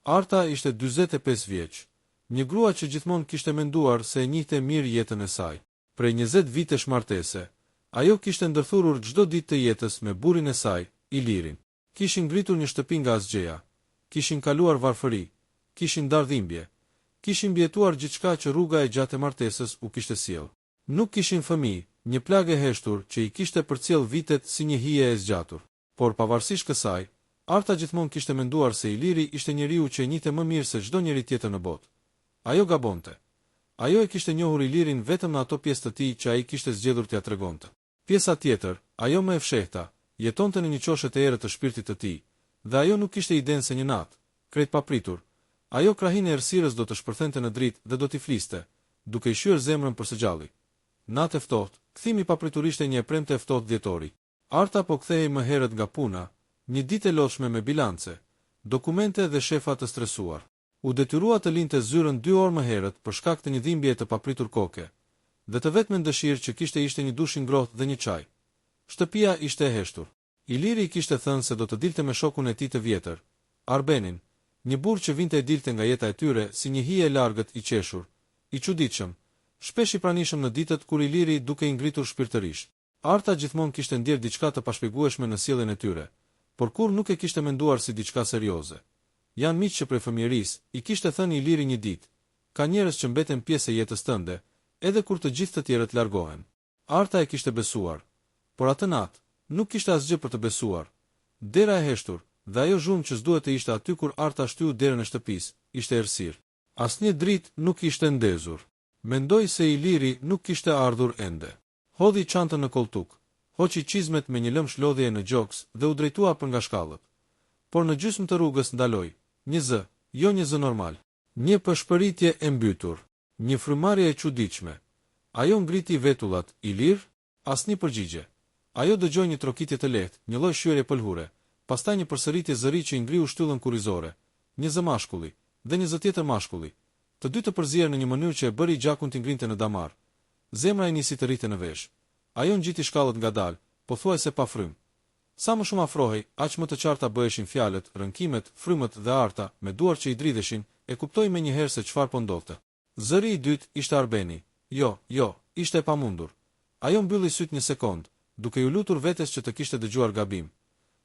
Arta ishte 45 vjeç. Një grua që gjithmonë kishte menduar se e njihte mirë jetën e saj. Prej 20 vitesh martese, ajo kishte ndërthurur çdo ditë të jetës me burrin e saj, Ilirin. Kishin ngritur një shtëpi nga asgjëja, kishin kaluar varfëri, kishin ndarë dhimbje, kishin mbijetuar gjithçka që rruga e gjatë e martesës u kishte sjell. Nuk kishin fëmijë, një plagë e heshtur që i kishte përcjell vitet si një hije e zgjatur. Por pavarësisht kësaj, Arta gjithmonë kishte menduar se Iliri ishte njeriu që e njihte më mirë se çdo njeri tjetër në botë. Ajo gabonte. Ajo e kishte njohur Ilirin vetëm në ato pjesë të tij që ai kishte zgjedhur t'ia tregonte. Pjesa tjetër, ajo më e fshehta, jetonte në një qoshe të errët të shpirtit të tij, dhe ajo nuk kishte idenë se një natë, krejt papritur, ajo krahin e errësirës do të shpërthente në dritë dhe do t'i fliste, duke i shyer zemrën për së gjalli. Natë e ftohtë, kthimi papriturisht e një e premte e ftohtë dhjetori. Arta po kthehej më herët nga puna, një ditë e lodhshme me bilance, dokumente dhe shefa të stresuar. U detyrua të linte zyrën 2 orë më herët për shkak të një dhimbje të papritur koke, dhe të vetmen dëshirë që kishte ishte një dush i ngrohtë dhe një çaj. Shtëpia ishte e heshtur. Iliri kishte thënë se do të dilte me shokun e tij të vjetër, Arbenin, një burr që vinte e dilte nga jeta e tyre si një hije e largët i qeshur, i çuditshëm, shpesh i pranishëm në ditët kur Iliri duke i ngritur shpirtërisht. Arta gjithmonë kishte ndier diçka të pashpjegueshme në sjelljen e tyre, por kur nuk e kishte menduar si diçka serioze. Janë miq që prej fëmijërisë, i kishte thënë Iliri një ditë, ka njerëz që mbeten pjesë e jetës tënde, edhe kur të gjithë të tjerët largohen. Arta e kishte besuar, por atë natë nuk kishte asgjë për të besuar. Dera e heshtur, dhe ajo zhurmë që s'duhet të ishte aty kur Arta shtyu derën e shtëpisë, ishte errësirë. Asnjë dritë nuk ishte ndezur. Mendoi se Iliri nuk kishte ardhur ende. Hodhi çantën në koltuk, hoqi çizmet me një lëmsh lodhjeje në gjoks dhe u drejtua për nga shkallët. Por në gjysmë të rrugës ndaloi, një zë, jo një zë normal, një pëshpëritje e mbytur, një frymarrje e çuditshme. Ajo ngriti vetullat, Ilir, asnjë përgjigje. Ajo dëgjoi një trokitje të lehtë, një lloj shyerje pëlhure, pastaj një përsëritje zëri që i ngriu shtyllën kurrizore, një zë mashkulli dhe një zë tjetër mashkulli. Të dy të përzierën në një mënyrë që e bëri gjakun t'i ngrinte në damar. Zemra i nisi të rrinte në vesh. Ajo ngjiti shkallët ngadalë, pothuajse pa frym. Sa më shumë afrohej, aq më të qarta bëheshin fjalët, rënkimet, frymët dhe Arta, me duar që i dridheshin, e kuptoi menjëherë se çfarë po ndodhte. Zëri i dytë ishte Arbeni. Jo, ishte e pamundur. Ajo mbylli syt një sekond, duke u lutur vetes që të kishte dëgjuar gabim.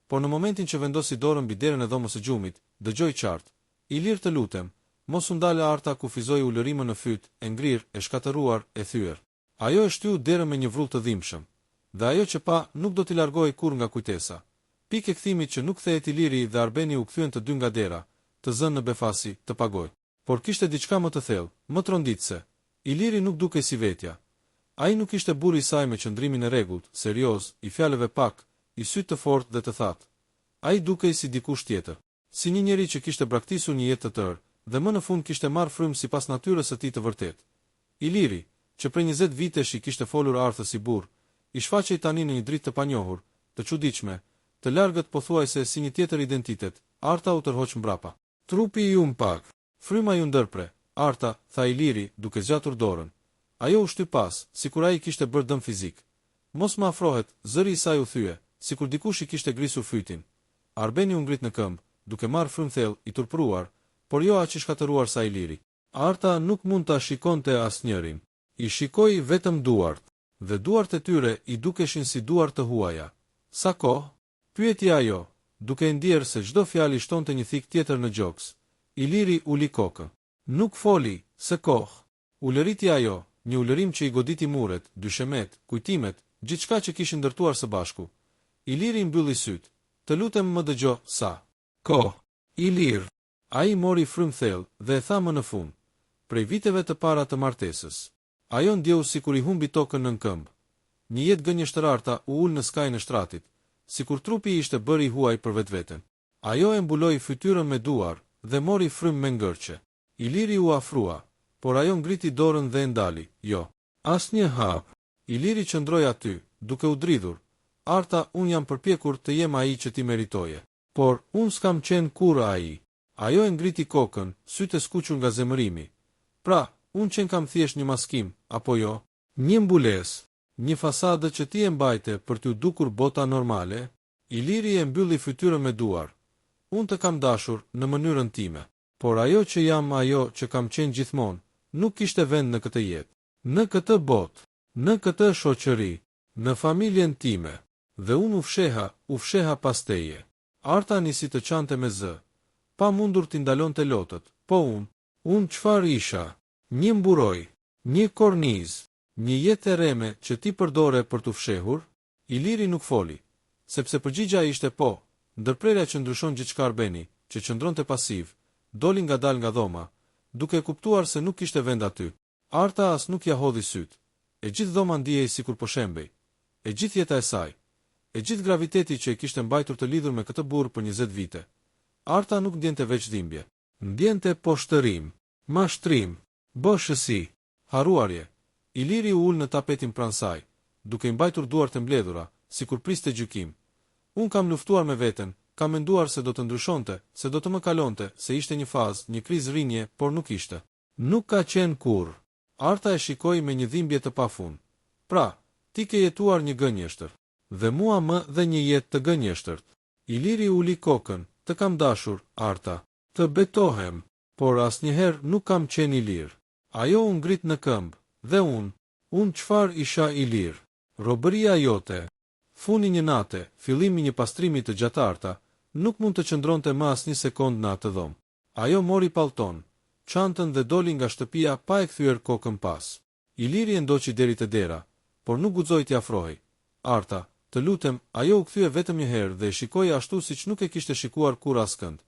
Por në momentin që vendosi dorën mbi derën e dhomës së gjumit, dëgjoi qartë: "Ilir, të lutem, mos u ndale." Arta kufizoi ulërimën në fyt, e ngrirë, e shkatëruar, e thyer. Ajo e shtyu derën me një vrull të dhimbshëm, dhe ajo që pa nuk do t'i largohej kurrë nga kujtesa. Pikë e kthimit që nuk kthehet Iliri dhe Arbeni u kthyen të dy nga dera, të zënë në befasi, të pagoj. Por kishte diçka më të thellë, më tronditse. Iliri nuk dukej si vetja. Ai nuk ishte burri i saj me qëndrimin e rregullt, serioz, i fjalëve pak, i sytë të fortë dhe të thatë. Ai dukej si dikush tjetër, si një njeri që kishte braktisur një jetë të tërë, dhe më në fund kishte marrë frymë sipas natyrës së tij të vërtetë. Iliri, që prej 20 vitesh i kishte folur Arthës si burr, i shfaqej tani në një dritë të panjohur, të çuditshme, të largët pothuajse si një tjetër identitet. Arta u tërhoq mbrapa. Trupi i pak, fryma ju ndërpre. Arta, tha Iliri, duke zgjatur dorën. Ajo u shty pas, sikur ai kishte bërë dëm fizik. Mos më afrohet, zëri i saj u thye, sikur dikush i kishte grisur fytin. Arbeni u ngrit në këmbë, duke marrë frymë thellë, i turpruar, por jo aq i shkatëruar sa Iliri. Arta nuk mund ta shikonte asnjërin. I shikoi vetëm duart, dhe duart e tyre i dukeshin si duart të huaja. Sa kohë? Pyeti ajo, duke ndier se çdo fjalë shtonte një thik tjetër në gjoks. Iliri uli kokën. Nuk foli, se kohë. Ulëriti ajo, një ulërim që i goditi muret, dyshemet, kujtimet, gjithçka që kishin ndërtuar së bashku. Iliri mbylli syt. Të lutem më dëgjo, sa kohë. Ilir. Ai mori frymë thellë dhe e tha më në fund. Prej viteve të para të martesës. Ajo ndjeu sikur i humbi tokën nën këmbë. Një jetë gënjeshtërarta u ul në skajin e shtratit, sikur trupi i ishte bërë i huaj për vetveten. Ajo e mbuloi fytyrën me duar dhe mori frymë me ngërçe. Iliri u afrua, por ajo ngriti dorën dhe e ndali. Jo, asnjë hap. Iliri qëndroi aty, duke u dridhur. Arta, unë jam përpjekur të jem ai që ti meritoje, por unë s'kam qenë kurrë ai. Ajo e ngriti kokën, sytë e skuqur nga zemërimi. Pra, unë qenë kam thjesht një maskim, apo jo? Një mbulesë, një fasadë që ti e mbajte për t'u dukur bota normale. Iliri e mbylli fytyrën me duar. Unë të kam dashur në mënyrën time. por ajo që jam ajo që kam qenë gjithmonë, nuk kishte vend në këtë jetë, në këtë botë, në këtë shoqëri, në familjen time, dhe unë u fsheha pas teje. Arta nisi të qante me zë, pa mundur t'i ndalonte lotët, po unë çfarë isha? Një mburoj, një korniz, një jetë e reme që ti përdore për t'u fshehur? Iliri nuk foli, sepse përgjigja ishte po. Ndërprerja që ndryshon gjithçka Arbeni, që qëndronte pasiv, doli ngadalë nga dhoma, duke kuptuar se nuk kishte vend aty. Arta as nuk ja hodhi syt. E gjithë dhoma ndihej sikur po shembej. E gjithë jeta e saj, e gjithë graviteti që e kishte mbajtur të lidhur me këtë burr për 20 vite. Arta nuk ndjente veç dhimbje, ndjente poshtërim, mashtrim, bëshësi, haruarje. Iliri u ul në tapetin pranë saj, duke i mbajtur duart e mbledhura, sikur priste gjykim. Unë kam luftuar me veten, kam menduar se do të ndryshonte, se do të më kalonte, se ishte një fazë, një krizë rrinje, por nuk ishte. Nuk ka qenë kurrë. Arta e shikoi me një dhimbje të pafund. Pra, ti ke jetuar një gënjeshtër, dhe mua më dhe një jetë të gënjeshtërt. Iliri uli kokën, të kam dashur, Arta, të betohem, por asnjëherë nuk kam qenë i lirë. Ajo u ngrit në këmbë, dhe unë çfarë isha i lirë? Robëria jote. Funi një nate, fillimi një pastrimi të gjatarta, nuk mund të qëndronte më as një sekond në atë dhomë. Ajo mori pallton, çantën dhe doli nga shtëpia pa e kthyer kokën pas. Iliri e ndoqi deri te dera, por nuk guxoi t'i afrohej. Arta, të lutem, ajo u kthye vetëm një herë dhe e shikoi ashtu siç nuk e kishte shikuar kurrë askënd.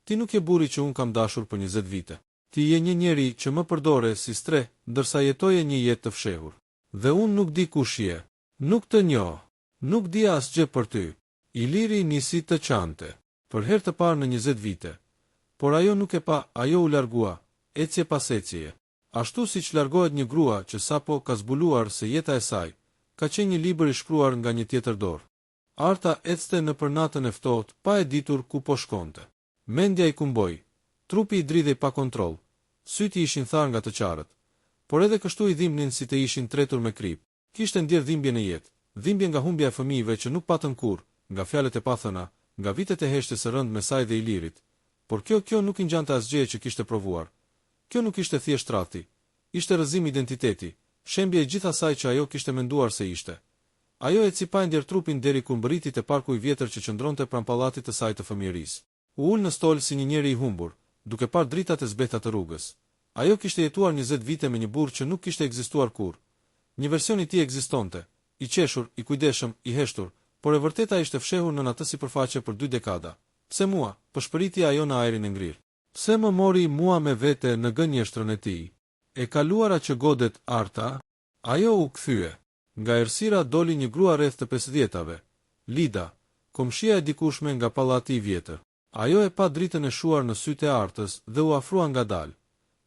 Ti nuk je burri që unë kam dashur për 20 vite. Ti je një njeri që më përdore si stre, ndërsa jetoje një jetë të fshehur. Dhe unë nuk di kush je. Nuk të njoh. Nuk di asgjë për ty. Iliri nisi të qante, për herë të parë në 20 vite. Por ajo nuk e pa, ajo u largua, ecje pas ecjeje. Ashtu siç largohet një grua që sapo ka zbuluar se jeta e saj ka qenë një libër i shkruar nga një tjetër dorë. Arta ecte në natën e ftohtë, pa e ditur ku po shkonte. Mendja i kumboi, trupi i dridhej pa kontroll, syti ishin tharë nga të qarët, por edhe kështu i dhimbnin si të ishin tretur me krip. Kishte ndjerë dhimbje në jetë. Dhimbje nga humbja e fëmijëve që nuk patën kurrë, nga fjalët e pathëna, nga vitet e heshtjes së rënd me saj dhe Ilirit. Por kjo nuk i ngjante asgjë që kishte provuar. Kjo nuk ishte thjesht tradhti, ishte rrëzim identiteti, shembje e gjithë asaj që ajo kishte menduar se ishte. Ajo eci pa ndjer trupin deri kur mbriti te parku i vjetër që qëndronte pranë pallatit të saj të fëmijërisë. U ul në stol si një njeri i humbur, duke parë dritat e zbehta të rrugës. Ajo kishte jetuar 20 vite me një burr që nuk kishte ekzistuar kurrë. Një version i tij ekzistonte, i qeshur, i kujdeshëm, i heshtur, por e vërteta ishte fshehur në atë sipërfaqe për 2 dekada. Pse mua? Shpëriti ajo në ajrin e ngrirë. Pse më mori mua me vete në gënjeshtrën e tij? E kaluara që godet Arta, ajo u kthye. Nga errësira doli një grua rreth të 50-tave, Lida, komshia e dikushme nga pallati i vjetër. Ajo e pa dritën e shuar në sytë e Artës dhe u afrua ngadalë.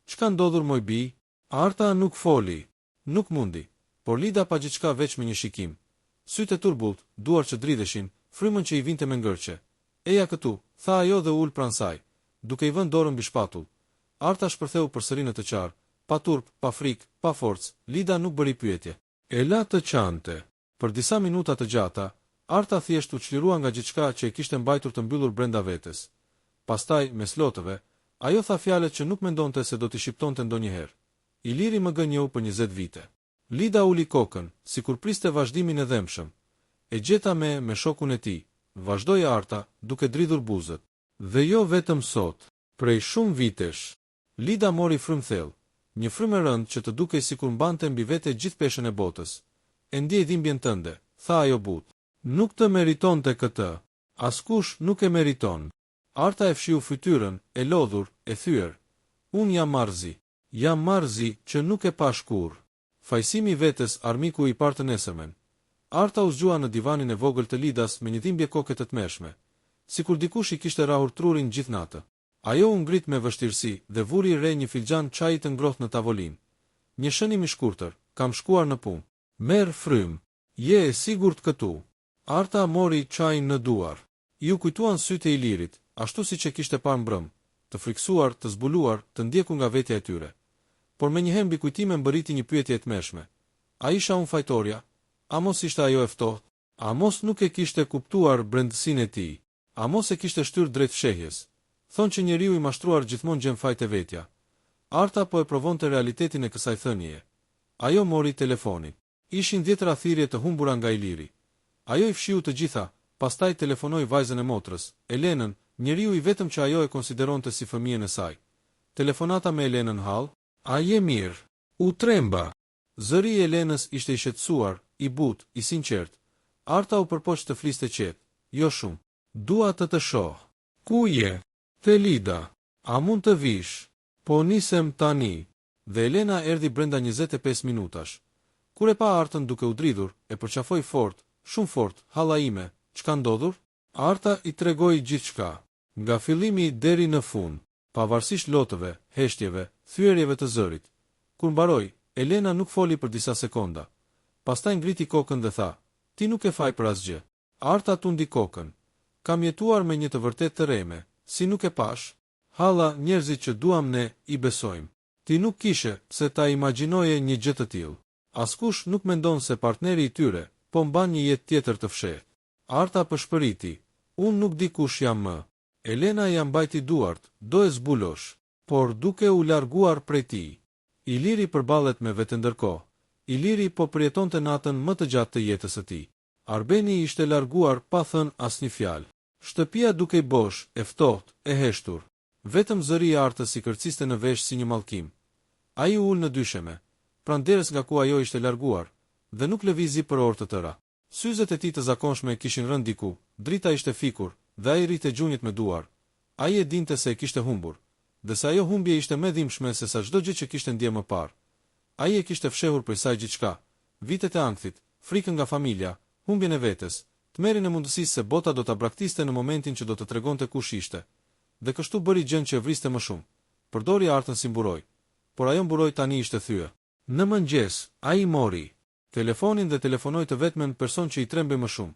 Çka ndodhur moj bi? Arta nuk foli, nuk mundi. Por Lida pa gjithçka veç me një shikim. Sytë e turbullt, duar që dridheshin, frymën që i vinte me ngërçe. Eja këtu, tha ajo dhe ul pranë saj, duke i vënë dorën mbi shpatull. Arta shpërtheu përsëri në të qarë, pa turp, pa frikë, pa forcë. Lida nuk bëri pyetje. E la të qante. Për disa minuta të gjata, Arta thjesht u çlirua nga gjithçka që e kishte mbajtur të mbyllur brenda vetes. Pastaj, me slotëve, ajo tha fjalët që nuk mendonte se do t'i shqiptonte ndonjëherë. Iliri më gënjeu për 20 vite. Lida uli kokën, sikur priste vazhdimin e dhëmshëm. E gjeta me shokun e tij, vazhdoi Arta, duke dridhur buzët. Dhe jo vetëm sot, prej shumë vitesh. Lida mori frymë thellë, një frymë e rëndë që të dukej sikur mbante mbi vete gjithë peshën e botës. E ndjej dhimbjen tënde, tha ajo butë. Nuk të meritonte këtë. Askush nuk e meriton. Arta e fshiu fytyrën, e lodhur, e thyer. Unë jam marzi që nuk e pash kurrë. Fajsimi i vetes armiku i parë të nesërmen. Arta u zgjua në divanin e vogël të Lidas me një dhimbje koke të tmerrshme, sikur dikush i kishte rrahur trurin gjithë natë. Ajo u ngrit me vështirësi dhe vuri re një filxhan çaji të ngrohtë në tavolinë. Një shënim i shkurtër, kam shkuar në punë. Merr frymë. Je e sigurt këtu? Arta mori çajin në duar. Ju kujtuan sytë e Ilirit, ashtu siç e kishte parë mbrëm, të friksuar, të zbuluar, të ndjekur nga vetja e tyre. Por me njëherë mbi kujtime mbërriti një pyetje e tmerrshme. A isha unë fajtorja? A mos ishte ajo e ftohtë? A mos nuk e kishte kuptuar brendësinë e tij? A mos e kishte shtyr drejt fshehjes? Thonë që njeriu i mashtruar gjithmonë gjen fajt e vetja. Arta po e provonte realitetin e kësaj thënieje. Ajo mori telefonin. Ishin 10 thirrje të humbura nga Iliri. Ajo i fshiu të gjitha, pastaj telefonoi vajzën e motrës, Elenën, njeriu i vetëm që ajo e konsideronte si fëmijën e saj. Telefonata me Elenën hall, "A je mirë?" U tremba. Zëri i Elenës ishte i shqetësuar, i butë, i sinqert. Arta u përpoq të fliste qetë. "Jo shumë. Dua të shoh." "Ku je?" "Te Lida." "A mund të vish?" "Po nisem tani." Dhe Elena erdhi brenda 25 minutash. Kur e pa Artën duke u dridhur, e përqafoi fort, shumë fort, "Halla ime, çka ndodhur?" Arta i tregoi gjithçka, nga fillimi deri në fund, pavarësisht lotëve, heshtjeve, thyerjeve të zërit. Kur mbaroi, Elena nuk foli për disa sekonda. Pastaj ngriti kokën dhe tha, "Ti nuk e faj për asgjë." Arta tundi kokën. "Kam jetuar me një të vërtet të reme, si nuk e pash?" "Halla, njerëzit që duam ne, i besojmë. Ti nuk kishe, se ta imagjinoje një gjë të tillë. Askush nuk mendon se partneri i tyre po mban një jetë tjetër të fshehtë." Arta përshpëriti, "Unë nuk di kush jam më." Elena ja mbajti duart, do e zbulosh, por duke u larguar prej tij. Iliri përballet me veten ndërkohë. Iliri po përjetonte natën më të gjatë të jetës së tij. Arbeni ishte larguar pa thënë asnjë fjalë. Shtëpia duke i bosh, e ftohtë, e heshtur. Vetëm zëri i Artës i kërciste në vesh si një mallkim. Ai u ul në dysheme, pranderës nga ku ajo ishte larguar, dhe nuk lëvizi për orë të tëra. Syzet e tij të zakonshme kishin rënë diku, drita ishte fikur, dhe ai rrite gjunjët me duar. Ai e dinte se e kishte humbur, dhe se ajo humbje ishte më dhimbshme se sa çdo gjë që kishte ndjer më parë. Ai e kishte fshehur prej saj gjithçka, vitet e ankthit, frikën nga familja, humbjen e vetes, tmerrin e mundësisë se bota do ta braktiste në momentin që do të tregonte kush ishte. Dhe kështu bëri gjën që e vriste më shumë. Përdori Artën si mburoj, por ajo mburoj tani ishte thyer. Në mëngjes, ai mori telefonin dhe telefonoi të vetmen person që i trembej më shumë,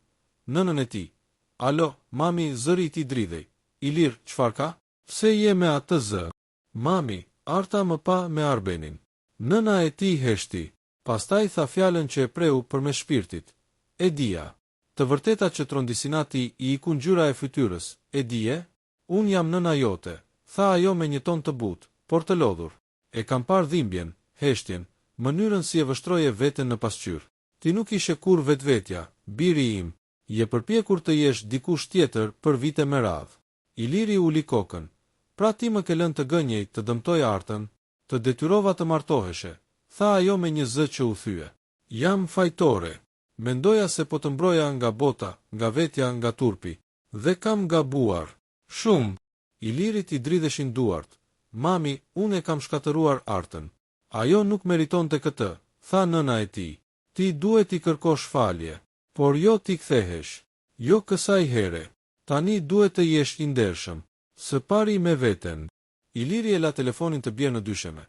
nënën e tij. "Alo, mami," zëri i tij dridhej. "Ilir, çfarë ka? Pse je me atë zë?" "Mami." Arta më pa me Arbenin. Nëna e tij heshti. Pastaj tha fjalën që e preu përmes shpirtit. "E dija." Të vërtetat që trondisinati i iku ngjyra e fytyrës. "E dije? Unë jam nëna jote," tha ajo me një ton të butë, por të lodhur. "E kam parë dhimbjen, heshtjen, mënyrën si e vështroje veten në pasqyrë. Ti nuk ishe kur vetvetja, biri im. Je përpjekur të jesh dikush tjetër për vite me radhë." Iliri uli kokën. "Pra ti më ke lënë të gënjej, të dëmtoj Artën, të detyrova të martoheshe," tha ajo me një zë që u thye. "Jam fajtore. Mendoja se po të mbroja nga bota, nga vetja, nga turpi. Dhe kam gabuar. Shumë." Ilirit i dridheshin duart. "Mami, unë e kam shkatëruar Artën." "Ajo nuk meritonte këtë," tha nëna e tij. "Ti duhet i kërkosh falje, por jo ti kthehesh. Jo kësaj here. Tani duhet të jesh i ndershëm. Së pari me veten." Iliri e la telefonin të bjerë në dysheme.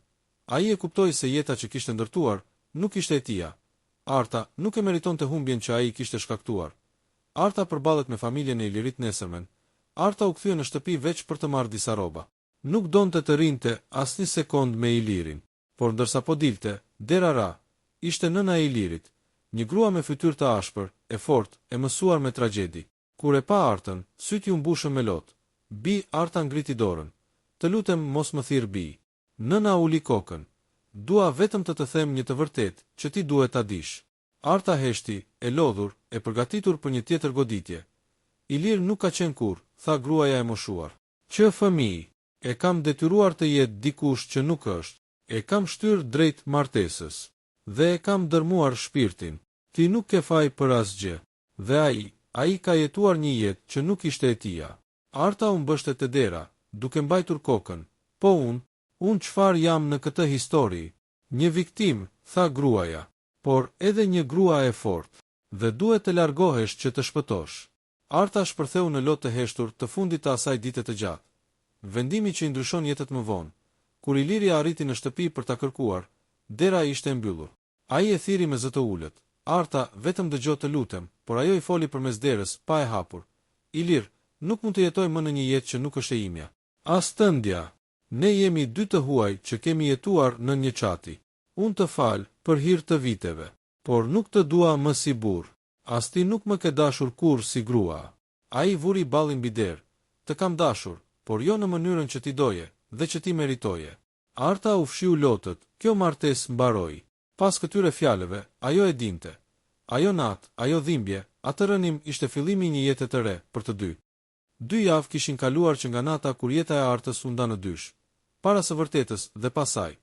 Ai e kuptoi se jeta që kishte ndërtuar nuk ishte e tija. Arta nuk e meritonte humbjen që ai kishte shkaktuar. Arta përballet me familjen e Ilirit nesërmen. Arta u kthye në shtëpi veç për të marrë disa rroba. Nuk donte të rinte asnjë sekond me Ilirin, por ndërsa po dilte, dera ra. Ishte nëna e Ilirit, një grua me fytyrë të ashpër, e fortë, e mësuar me tragjedi. Kur e pa Artën, syti u mbushën me lot. "Bi," Arta ngriti dorën. "Të lutem mos më thirr bi." Nëna uli kokën. "Dua vetëm të them një të vërtetë, që ti duhet ta dish." Arta heshti, e lodhur, e përgatitur për një tjetër goditje. "Ilir nuk ka qenë kur," tha gruaja e moshuar. "Që fëmijë, e kam detyruar të jetë dikush që nuk është. E kam shtyr drejt martesës. Dhe e kam dërmuar shpirtin. Ti nuk ke faj për asgjë. Dhe ai ka jetuar një jetë që nuk ishte e tija." Arta u mbështet te dera, duke mbajtur kokën. "Po unë çfarë jam në këtë histori?" "Një viktim," tha gruaja. "Por edhe një grua e fortë. Dhe duhet të largohesh që të shpëtosh." Arta shpërtheu në lot të heshtur të fundit të asaj dite të gjatë. Vendimi që i ndryshon jetët më vonë. Kur Iliri arriti në shtëpi për ta kërkuar, dera ishte mbyllur. Ai e thiri me zë të ulët. Arta vetëm dëgjoi "të lutem", por ajo i foli përmes derës, pa e hapur. "Ilir, nuk mund të jetoj më në një jetë që nuk është e imja. As tëndja. Ne jemi dy të huaj që kemi jetuar në një çati. Unë të fal për hir të viteve, por nuk të dua më si burr. As ti nuk më ke dashur kur si grua." Ai vuri ballin mbi derë. "Të kam dashur, por jo në mënyrën që ti doje dhe që ti meritoje. Arta u fshiu lotët, kjo martesë mbaroi. Pas këtyre fjalëve, ajo e dinte. Ajo natë, ajo dhimbje, atë rënim ishte fillimi i një jete të re për të dy. 2 javë kishin kaluar që nga nata kur jeta e Artës u nda në dysh. Para së vërtetës dhe pasaj.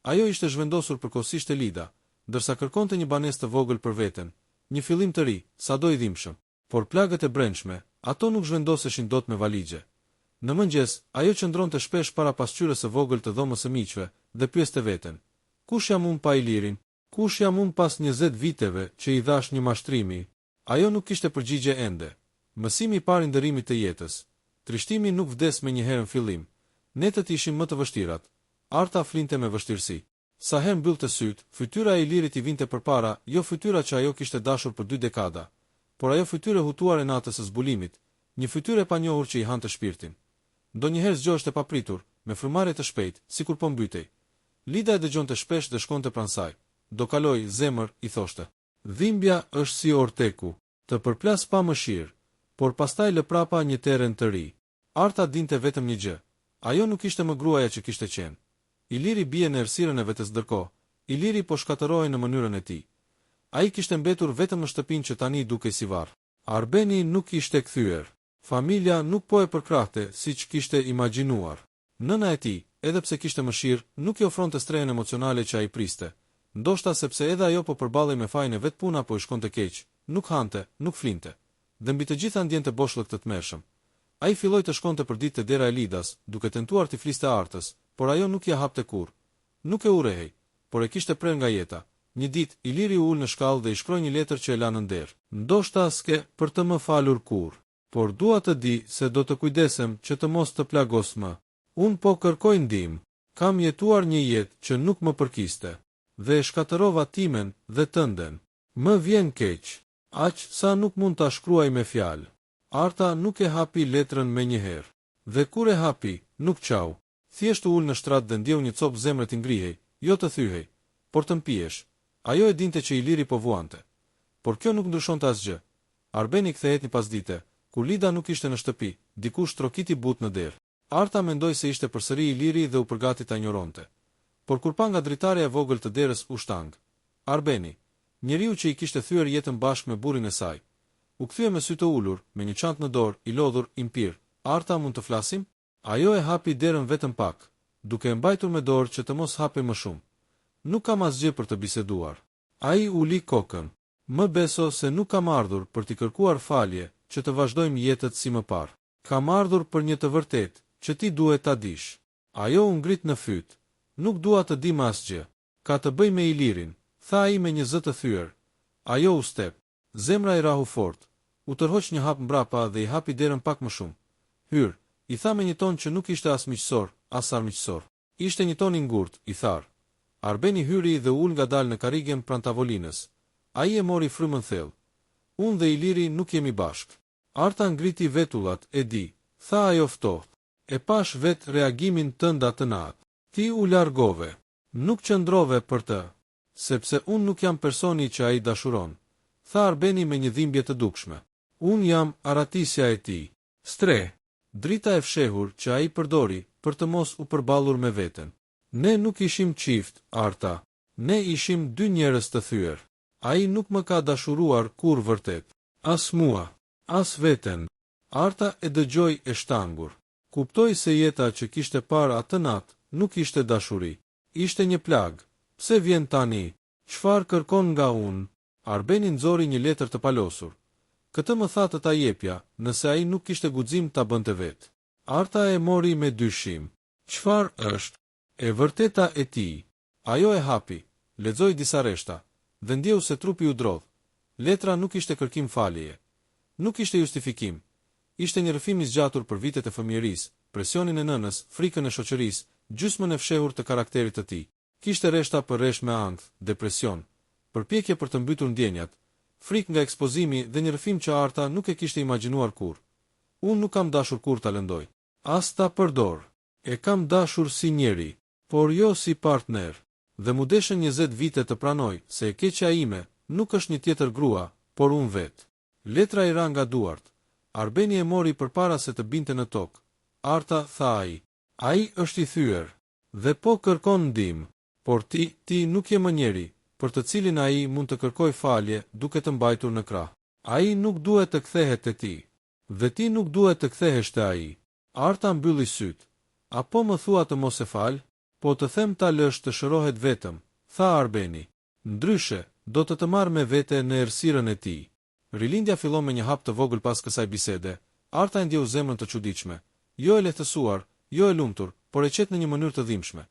Ajo ishte zhvendosur përkohësisht e Lida, ndërsa kërkonte një banesë të vogël për veten, një fillim të ri, sado i dhimbshëm. Por plagët e brendshme, ato nuk zhvendoseshin dot me valigje. Në mëngjes, ajo qëndronte shpesh para pasqyrës së vogël të dhomës së miqve dhe pyeste veten: kush jam unë pa Ilirin? Kush jam unë pas 20 viteve që i dhash një mashtrimi? Ajo nuk kishte përgjigje ende. Mësimi i parë i ndërimit të jetës. Trishtimi nuk vdes me një herë në fillim. Netët ishin më të vështirat. Arta flinte me vështirësi. Sa herë mbyllte syt, fytyra e Ilirit i vinte përpara, jo fytyra që ajo kishte dashur për 2 dekada, por ajo fytyrë hutuar e natës së zbulimit, një fytyrë e panjohur që i hante shpirtin. Ndonjëherë zgjoheshte papritur, me frymëmarrje të shpejtë, sikur po mbytej. Lida e dëgjonte shpesh dhe shkonte pranë saj. Do kaloj, zemër, i thoshte. Dhimbja është si orteku, të përplas pa mëshirë, por pastaj lë prapa një terren të ri. Arta dinte vetëm një gjë. Ajo nuk ishte më gruaja që kishte qenë. Iliri bie në errësirën e vetes ndërkohë. Iliri po shkatërrohej në mënyrën e tij. Ai kishte mbetur vetëm në shtëpinë që tani dukej si varr. Arbeni nuk ishte kthyer. Familja nuk po e përkrahte siç kishte imagjinuar. Nëna e tij, edhe pse kishte mëshirë, nuk i ofronte strehen emocionale që ai priste. Ndoshta sepse edhe ajo po përballej me fajin e vet puna po i shkonte keq, nuk hante, nuk flinte. Dhe mbi të gjitha ndjente boshllëk të tmerrshëm. Ai filloi të shkonte për ditë te dera e Lidas, duke tentuar t'i fliste Artës, por ajo nuk ia hapte kurrë. Nuk e urrehej, por e kishte prerë nga jeta. Një ditë Iliri u ul në shkallë dhe i shkroi një letër që e la në nder. Ndoshta s'ke për të më falur kurrë, por dua të di se do të kujdesem që të mos të plagos më. Unë po kërkoj ndihmë. Kam jetuar një jetë që nuk më përkiste, dhe e shkatërova timen dhe tënden. Më vjen keq, aq sa nuk mund ta shkruaj me fjalë. Arta nuk e hapi letrën me njëherë. Dhe kur e hapi, nuk qau. Thjesht u ul në shtrat dhe ndjeu një copë zemre të ngrihej, jo të thyhej, por të mpihesh. Ajo e dinte që Iliri po vuante. Por kjo nuk ndryshonte asgjë. Arbeni kthehet një pasdite, kur Lida nuk ishte në shtëpi, dikush trokiti but në derë. Arta mendoi se ishte përsëri Iliri dhe u përgati ta injoronte. Por kur pa nga dritarja e vogël të derës u shtang. Arbeni, njeriu që i kishte thyer jetën bashkë me burrin e saj, u kthye me sy të ulur, me një çantë në dorë, i lodhur, i mpir. Arta, mund të flasim? Ajo e hapi derën vetëm pak, duke e mbajtur me dorë që të mos hapej më shumë. Nuk kam asgjë për të biseduar. Ai uli kokën. Më beso se nuk kam ardhur për t'i kërkuar falje, që të vazhdojmë jetët si më parë. Kam ardhur për një të vërtetë, që ti duhet ta dish. Ajo u ngrit në fyt. Nuk dua të di më asgjë. Ka të bëj me Ilirin, tha ai me një zë të thyer. Ajo u step. Zemra i rahu fort. U tërhoq një hap mbrapa dhe i hapi derën pak më shumë. Hyr, i tha me një ton që nuk ishte as miqësor, as armiqësor. Ishte një ton i ngurtë, i tharë. Arbeni hyri dhe ul ngadalë në karrigen pranë tavolinës. Ai e mori frymën thellë. Unë dhe Iliri nuk jemi bashkë. Arta ngriti vetullat, e di, tha ajo ftohtë. E pash vet reagimin tënd atë natë. Ti u largove. Nuk qëndrove për të, sepse unë nuk jam personi që ai dashuron, tha Arbeni me një dhimbje të dukshme. Unë jam aratisja e tij. Stre, drita e fshehur që ai përdori për të mos u përballur me veten. Ne nuk ishim çift, Arta. Ne ishim 2 njerëz të thyer. Ai nuk më ka dashuruar kur vërtet. As mua, as veten. Arta e dëgjoi e shtangur. Kuptoi se jeta që kishte parë atë natë nuk ishte dashuri. Ishte një plag. Pse vjen tani? Çfarë kërkon nga unë? Arbeni nxori një letër të palosur. Këtë më tha të ta jepja, nëse ai nuk kishte guxim ta bënte vetë. Arta e mori me dyshim. Çfarë është? E vërteta e tij. Ajo e hapi, lexoi disa rreshta, dhe ndjeu se trupi u drodh. Letra nuk ishte kërkim faljeje. Nuk ishte justifikim. Ishte një rrëfim i zgjatur për vitet e fëmijërisë, presionin e nënës, frikën e shoqërisë, gjysmën e fshehur të karakterit të tij. Kishte rreshta për rresht me ankth, depresion, përpjekje për të mbytur ndjenjat, frikë nga ekspozimi dhe një rrëfim që Arta nuk e kishte imagjinuar kurrë. Unë nuk kam dashur kurrë ta lëndoj. As ta përdor. E kam dashur si njeri, por jo si partner. Dhe mu deshën 20 vite të pranoj se e keqja ime nuk është një tjetër grua, por unë vetë. Letra i ra nga duart. Arbeni e mori përpara se të binte në tokë. Arta, tha ai. Ai është i thyer dhe po kërkon ndihmë, por ti nuk je më njeri, për të cilin ai mund të kërkoj falje duke të mbajtur në krah. Ai nuk duhet të kthehet te ti, dhe ti nuk duhet të kthehesh te ai. Arta mbylli syt. Apo më thua të mos e fal? Po të them ta lësh të shërohet vetëm, tha Arbeni. Ndryshe, do të marr me vete në errësirën e tij. Rilindja fillon me një hap të vogël pas kësaj bisede. Arta e ndjeu zemrën të çuditshme, jo e lehtësuar, jo e lumtur, por e qetë në një mënyrë të dhimbshme.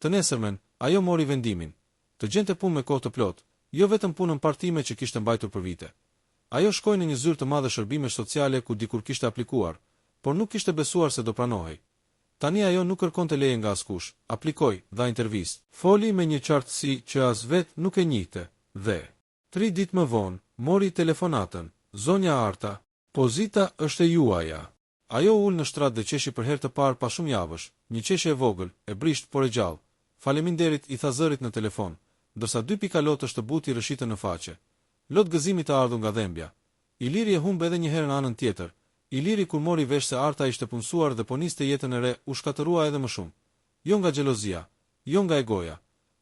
Të nesërmen, ajo mori vendimin të gjente punë me kohë të plot, jo vetëm punën partime që kishte mbajtur për vite. Ajo shkoi në një zyrë të madhe shërbimesh sociale ku dikur kishte aplikuar, por nuk kishte besuar se do pranohej. Tani ajo nuk kërkonte leje nga askush, aplikoi, dha intervistë, foli me një qartësi që as vet nuk e njihte, dhe 3 ditë më vonë mori telefonatën. Zonja Arta, pozita është e juaja. Ajo ul në shtrat dhe qeshi për herë të parë pas shumë javësh, një qeshje e vogël, e brisht por e gjallë. Faleminderit, i tha zërit në telefon, ndërsa 2 pika lotësh të buti rëshitën në faqe. Lot gëzimi të ardhur nga dhembja. Iliri e humb edhe një herë në anën tjetër. Iliri kur mori vesh se Arta ishte punësuar dhe po niste jetën e re, u shkatërua edhe më shumë. Jo nga xhelozia, jo nga egoja,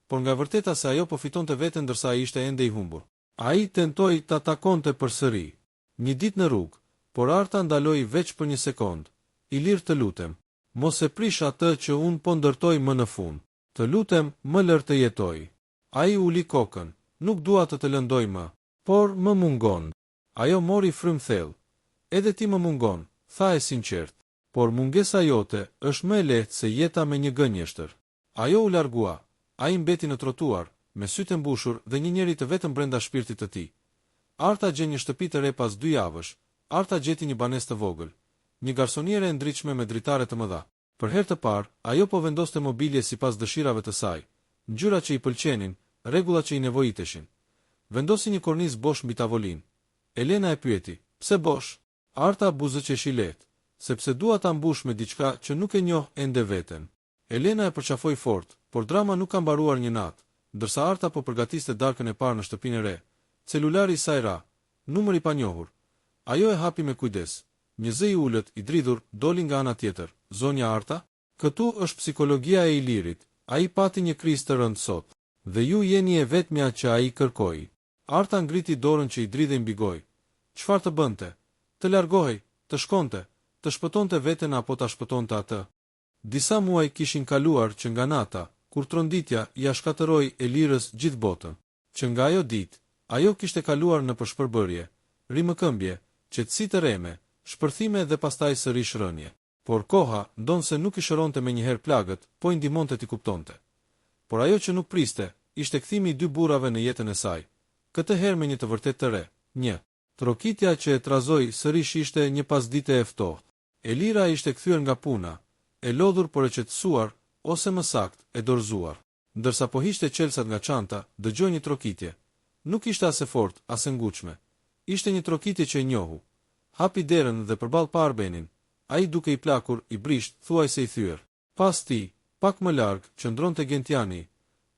por nga vërteta se ajo po fitonte veten ndërsa ai ishte ende i humbur. Ai tentoi ta takonte përsëri. Një ditë në rrugë, por Arta ndaloi veç për një sekond. Ilir, të lutem, mos e prish atë që un po ndërtoj më në fund. Të lutem, më lër të jetoj. Ai uli kokën. Nuk dua të lëndoj më, por më mungon. Ajo mori frym thellë. Edhe ti më mungon, tha e sinqert. Por mungesa jote është më e lehtë se jeta me një gënjeshtër. Ajo u largua. Ai mbeti në trotuar, me sytë e mbushur dhe një njeri të vetëm brenda shpirtit të tij. Arta gjen një shtëpi të re pas 2 javësh. Arta gjeti një banesë të vogël, një garsoniere e ndritshme me dritare të mëdha. Për herë të parë, ajo po vendoste mobilje sipas dëshirave të saj, ngjyra që i pëlqenin, rregullat që i nevojiteshin. Vendosi një kornizë bosh mbi tavolinë. Elena e pyeti, "Pse bosh?" Arta buzëqeshi lehtë, "Sepse dua ta mbush me diçka që nuk e njoh ende veten." Elena e përqafoi fort, por drama nuk ka mbaruar një natë, ndërsa Arta po përgatiste darkën e parë në shtëpinë e re. Celulari i saj ra, numër i panjohur. Ajo e hapi me kujdes. Një zë i ulët, i dridhur, doli nga ana tjetër. "Zonja Arta, këtu është psikologjia e Ilirit. Ai pati një krizë të rëndë sot, dhe ju jeni e vetmja që ai kërkoi." Arta ngriti dorën që i dridhej mbi gojë. Çfarë të bënte? Të largohej, të shkonte, të shpëtonte veten apo ta shpëtonte atë? Disa muaj kishin kaluar që nga nata, kur tronditja ja shkatëroi Elirës gjithë botën. Që nga ajo ditë, ajo kishte kaluar në përshpërbërje, rimëkëmbje, qetësi të reme, shpërthime dhe pastaj sërish rënje. Por koha ndonse nuk i shëronte me njëherë plagët, po i ndihmonte t'i kuptonte. Por ajo që nuk priste, ishte kthimi i 2 burrave në jetën e saj. Këtë herë me një të vërtet të re. 1. Trokitja që e trazoi sërish ishte një pasdite e ftohtë. Elira ishte kthyer nga puna, e lodhur por e qetësuar, ose më saktë, e dorëzuar. Ndërsa po hiqte qelsat nga çanta, dëgjoi një trokitje. Nuk ishte as e fortë, as e ngushme. Ishte një trokitje që e njohu. Hapi derën dhe përballë pa Arbenin. Ai duke i plakur, i brisht, thuajse i thyer. Pas ti, pak më larg, qëndronte Gentiani,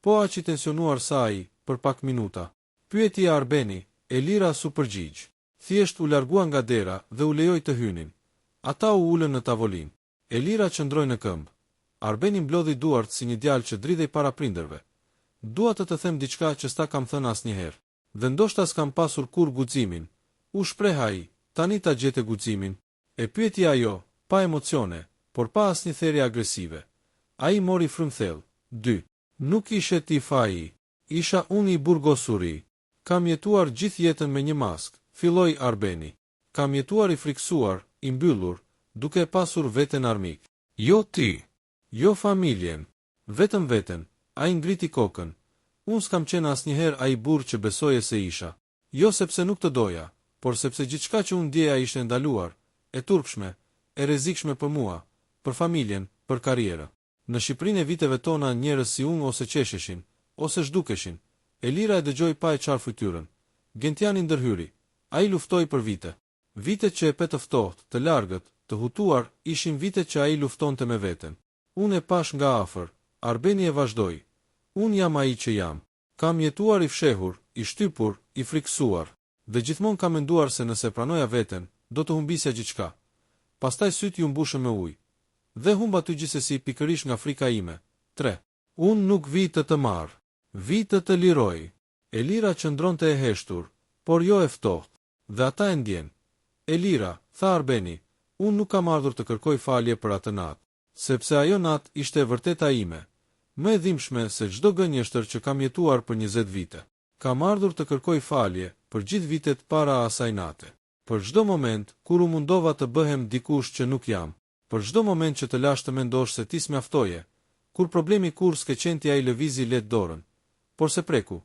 po aq i tensionuar sa ai, për pak minuta. Pyeti Arbeni, Elira su përgjigj. Thjesht u largua nga dera dhe u lejoi të hynin. Ata u ulën në tavolinë. Elira qëndroi në këmbë. Arbeni mblodhi duart si një djalë që dridhej para prindërve. Dua të them diçka që s'ta kam thënë asnjëherë, dhe ndoshta s'kam pasur kur guximin. U shpreh ai, tani ta gjete guximin. E pyeti ajo, pa emocione, por pa asnjë therrje agresive. Ai mori frym thellë. 2. Nuk ishe ti faji, isha unë i burgosuri. Kam jetuar gjithë jetën me një mask, filloi Arbeni. Kam jetuar i friksuar, i mbyllur, duke pasur veten armik. Jo ti, jo familjen, vetëm veten. Ai ngriti kokën. Unë s'kam qenë asnjëherë ai burr që besoje se isha. Jo sepse nuk të doja, por sepse gjithçka që unë ndjeja ishte ndaluar, e turpshme, e rrezikshme për mua, për familjen, për karrierën. Në Shqipërinë e viteve tona njerëz si unë ose qesheshin, ose zhdukeshin. Elira e dëgjoi pa e qartë fytyrën. Gentiani ndërhyri. Ai luftoi për vite. Vitet që e pe të ftohtë, të largët, të hutuar, ishin vitet që ai luftonte me veten. Unë e pash nga afër. Arbeni e vazhdoi. Unë jam ai që jam. Kam jetuar i fshehur, i shtypur, i friksuar, dhe gjithmonë kam menduar se nëse pranoja veten, do të humbisja gjithçka. Pastaj syt ju mbushën me ujë. dhe humba ty gjithsesi pikërisht nga frika ime. 3. Unë nuk vi të marr, vi të liroj. Elira qëndronte e heshtur, por jo e ftohtë, dhe ata e ndjen. Elira, tha Arbeni, unë nuk kam ardhur të kërkoj falje për atë natë, sepse ajo natë ishte e vërteta ime, më e dhimbshme se çdo gënjeshtër që kam jetuar për 20 vite. Kam ardhur të kërkoj falje për gjithë vitet para asaj nate, për çdo moment kur u mundova të bëhem dikush që nuk jam, për çdo moment që të lash të mendosh se ti s'mjaftoje, kur problemi kur s'ke qenti ai lëvizi let dorën, por se preku,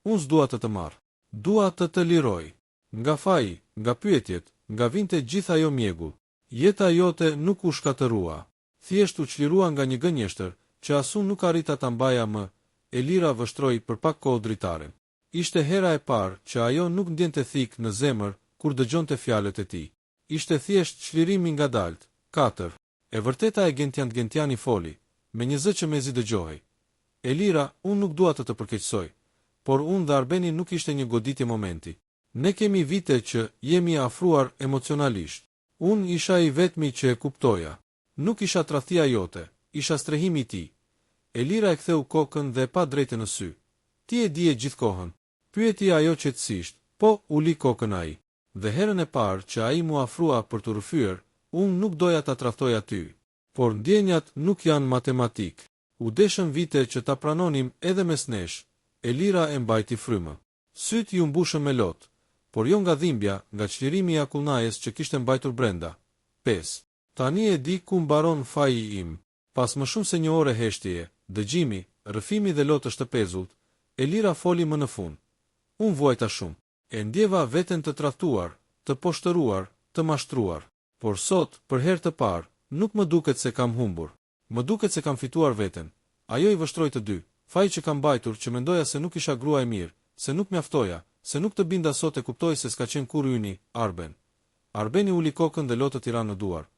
unë s'dua të marr, dua të liroj. Nga faji, nga pyetjet, nga vinte gjithë ajo mjegull. Jeta jote nuk u shkatërua, thjesht u çlirua nga një gënjeshtër që asun nuk arrita ta mbaja më. Elira vështroi për pak kohë dritaren. Ishte hera e parë që ajo nuk ndjente thik në zemër kur dëgjonte fjalët e tij. Ishte thjesht çlirim i ngadalt. 4. E vërteta e Gentiani foli, me një zë që mezi dëgjohej. Elira, unë nuk dua të përkeqësoj, por unë dhe Arbeni nuk ishte një goditje momenti. Ne kemi vite që jemi afruar emocionalisht. Unë isha i vetmi që e kuptoja. Nuk isha tradhtia jote, isha strehimi i tij. Elira e ktheu kokën dhe pa drejtë në sy. Ti e dije gjithkohën. Pyeti ajo qetësisht, po uli kokën ai. Dhe herën e parë që ai mu afrua për të rrëfyer, unë nuk doja ta tradhtoja ty. Por ndjenjat nuk janë matematik. U deshën vite që ta pranonim edhe mes nesh. Elira e mbajti frymë. Syt ju mbushën me lot, por jo nga dhimbja, nga çlirimi i akullnajes që kishte mbajtur brenda. 5. Tani e di ku mbaron faji im. Pas më shumë se një ore heshtjeje, dëgjimi, rrëfimi dhe lotë shtëpezullt, Elira foli më në fund. Unë vuajta shumë. E ndjeva veten të tradhtuar, të poshtëruar, të mashtruar. Por sot, për herë të parë, nuk më duket se kam humbur. Më duket se kam fituar veten. Ajo i vështroi të dy. Faji që kam mbajtur që mendoja se nuk isha grua e mirë, se nuk mjaftoja, se nuk të binda sot e kuptoj se s'ka qenë kur yni, Arben. Arbeni uli kokën dhe lotë tira në duar.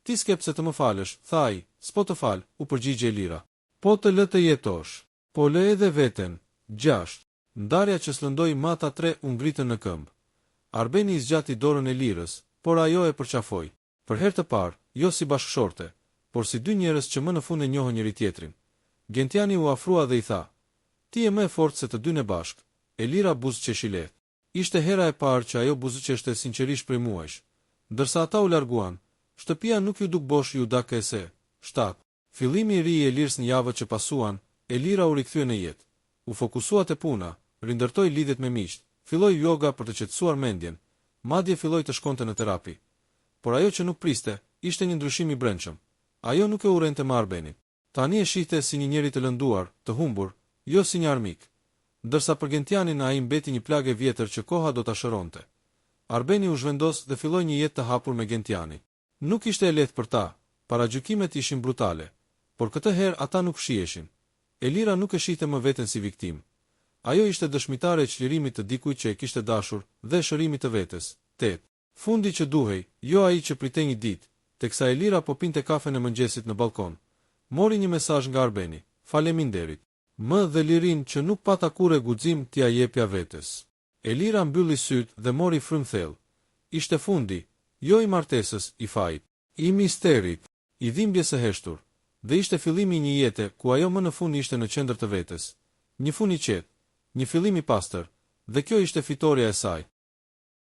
Ti s'ke pse të më falësh, tha ai, s'po të fal, u përgjigje Elira. Po të lë të jetosh, po lë edhe veten. 6. Ndarja që s'lëndoi mata 3 u ngritën në këmbë. Arbeni i zgjati dorën e Elirës, por ajo e përqafoi. Për herë të parë, jo si bashkëshorte, por si dy njerëz që më në fund e njohën njëri tjetrin. Gentiani u afrua dhe i tha: Ti je më e fortë se të dy në bashk. Elira buzëqeshi lehtë. Ishte hera e parë që ajo buzëqeshte sinqerisht prej muajsh. Ndërsa ata u larguan, shtëpia nuk ju duk bosh ju dakë e se. 7. Fillimi i ri i Elirës në javët që pasuan, Elira u rikthye në jetë. U fokusua te puna, rindërtoi lidhjet me miqt, filloi yoga për të qetësuar mendjen, madje filloi të shkonte në terapi. Por ajo që nuk priste, ishte një ndryshim i brendshëm. Ajo nuk e urrente me Arbenin. Tani e shihte si një njeri të lënduar, të humbur, jo si një armik. Ndërsa për Gentianin ai mbeti një plagë e vjetër që koha do ta shëronte. Arbeni u zhvendos dhe filloi një jetë të hapur me Gentianin. Nuk ishte e lehtë për ta, paragjykimet ishin brutale, por këtë herë ata nuk shiheshin. Elira nuk e shihte më veten si viktim. Ajo ishte dëshmitare e çlirimit të dikujt që e kishte dashur dhe shërimit të vetes. 8. Fundi që duhej, jo ai që pritej një ditë, teksa Elira po pinte kafen e mëngjesit në balkon. Mori një mesazh nga Arbeni. Faleminderit. Më dhe lirin që nuk pata kurrë guxim t'ia jepja vetes. Elira mbylli syt dhe mori frymë thellë. Ishte fundi, jo i martesës, i fajit, i misterit, i dhimbjes së heshtur, dhe ishte fillimi i një jete ku ajo më në fund ishte në qendër të vetes. Një fund i qetë, një fillim i pastër, dhe kjo ishte fitoria e saj.